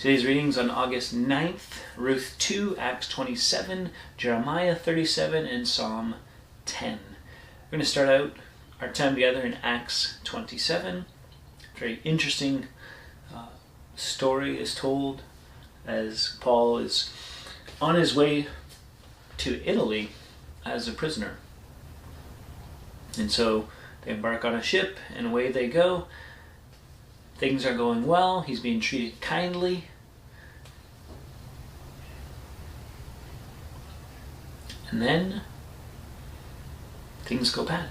Today's readings on August 9th, Ruth 2, Acts 27, Jeremiah 37, and Psalm 10. We're going to start out our time together in Acts 27. A very interesting story is told as Paul is on his way to Italy as a prisoner. And so they embark on a ship and away they go. Things are going well. He's being treated kindly. And then things go bad.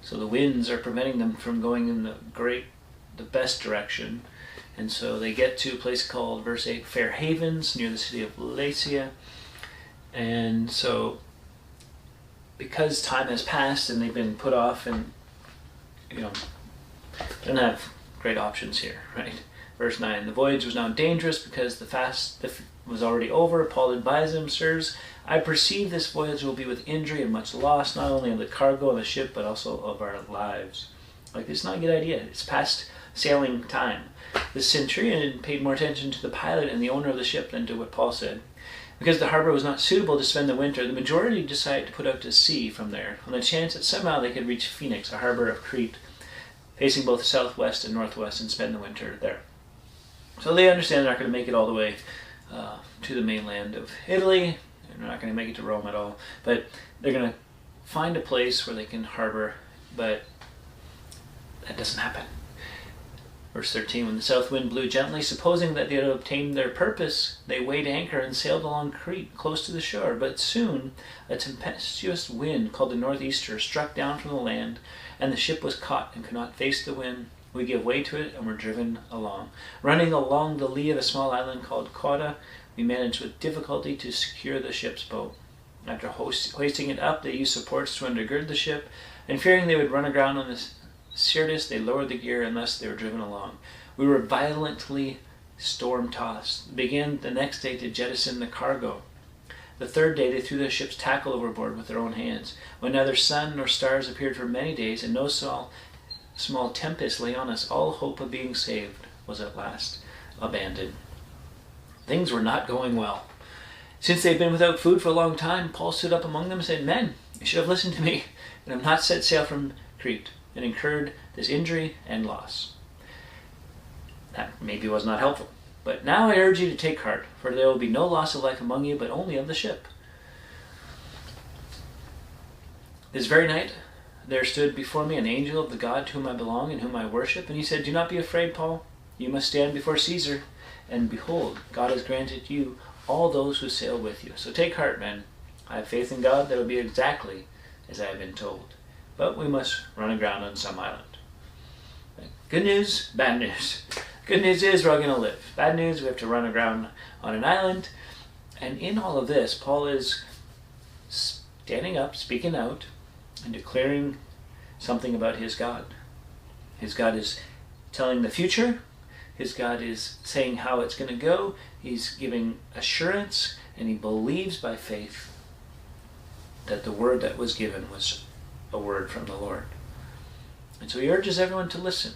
So the winds are preventing them from going in the best direction. And so they get to a place called, verse 8, Fair Havens, near the city of Lasea. And so because time has passed and they've been put off and, don't have great options here, right? Verse 9, the voyage was now dangerous because the fast was already over. Paul advised them, Sirs, I perceive this voyage will be with injury and much loss, not only of the cargo of the ship, but also of our lives. It's not a good idea. It's past sailing time. The centurion paid more attention to the pilot and the owner of the ship than to what Paul said. Because the harbor was not suitable to spend the winter, the majority decided to put out to sea from there, on the chance that somehow they could reach Phoenix, a harbor of Crete, facing both southwest and northwest, and spend the winter there. So they understand they're not going to make it all the way to the mainland of Italy. They're not going to make it to Rome at all. But they're going to find a place where they can harbor, but that doesn't happen. Verse 13, when the south wind blew gently, supposing that they had obtained their purpose, they weighed anchor and sailed along Crete, close to the shore. But soon a tempestuous wind called the northeaster struck down from the land, and the ship was caught and could not face the wind. We gave way to it and were driven along. Running along the lee of a small island called Cauda, we managed with difficulty to secure the ship's boat. After hoisting it up, they used supports to undergird the ship, and fearing they would run aground on the Syrtis, they lowered the gear, and thus they were driven along. We were violently storm-tossed. They began the next day to jettison the cargo. The third day they threw the ship's tackle overboard with their own hands. When neither sun nor stars appeared for many days, and no small tempest lay on us, all hope of being saved was at last abandoned. Things were not going well. Since they had been without food for a long time, Paul stood up among them and said, Men, you should have listened to me, and have not set sail from Crete, and incurred this injury and loss. That maybe was not helpful. But now I urge you to take heart, for there will be no loss of life among you, but only of the ship. This very night there stood before me an angel of the God to whom I belong and whom I worship, and he said, Do not be afraid, Paul. You must stand before Caesar, and behold, God has granted you all those who sail with you. So take heart, men. I have faith in God that it will be exactly as I have been told. But we must run aground on some island. Good news, bad news. Good news is we're all going to live. Bad news, we have to run aground on an island. And in all of this, Paul is standing up, speaking out, and declaring something about his God. His God is telling the future. His God is saying how it's going to go. He's giving assurance, and he believes by faith that the word that was given was a word from the Lord. And so he urges everyone to listen.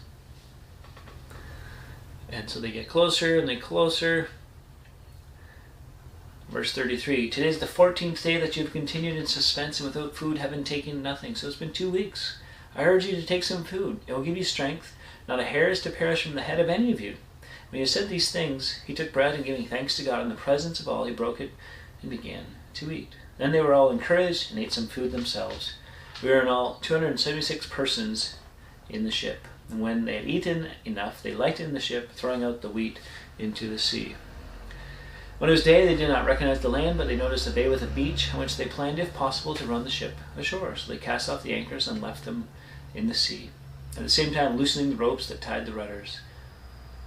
And so they get closer and they closer. Verse 33, Today is the 14th day that you have continued in suspense and without food, having taken nothing. So it's been 2 weeks. I urge you to take some food. It will give you strength. Not a hair is to perish from the head of any of you. When he had said these things, he took bread and giving thanks to God in the presence of all, he broke it and began to eat. Then they were all encouraged and ate some food themselves. We were in all 276 persons in the ship. And when they had eaten enough, they lightened the ship, throwing out the wheat into the sea. When it was day, they did not recognize the land, but they noticed a bay with a beach, on which they planned, if possible, to run the ship ashore. So they cast off the anchors and left them in the sea, at the same time loosening the ropes that tied the rudders.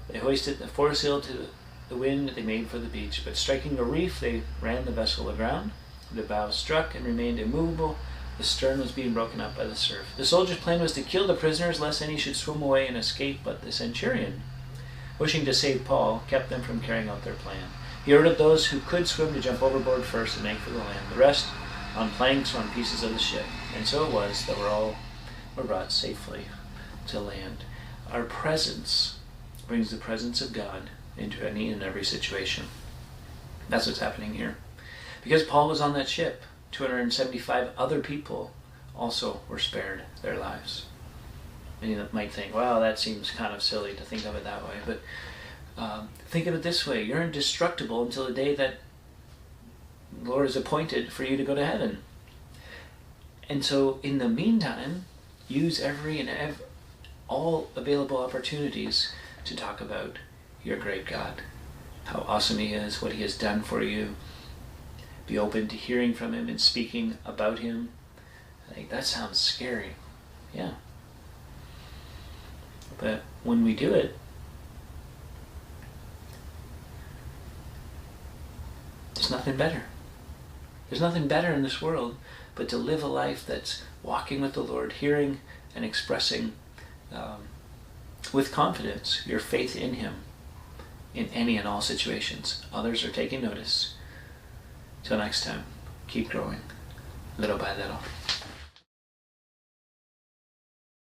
They hoisted the foresail to the wind they made for the beach, but striking a reef, they ran the vessel aground. The bow struck and remained immovable. The stern was being broken up by the surf. The soldiers' plan was to kill the prisoners, lest any should swim away and escape, but the centurion, wishing to save Paul, kept them from carrying out their plan. He ordered those who could swim to jump overboard first and make for the land, the rest on planks or on pieces of the ship. And so it was that all were brought safely to land. Our presence brings the presence of God into any and every situation. That's what's happening here. Because Paul was on that ship, 275 other people also were spared their lives. And you might think, well, that seems kind of silly to think of it that way, but think of it this way. You're indestructible until the day that the Lord is appointed for you to go to heaven. And so in the meantime, use all available opportunities to talk about your great God, how awesome He is, what He has done for you. Be open to hearing from Him and speaking about Him. I think that sounds scary. Yeah. But when we do it, there's nothing better. There's nothing better in this world but to live a life that's walking with the Lord, hearing and expressing with confidence your faith in Him in any and all situations. Others are taking notice. Till next time, keep growing little by little.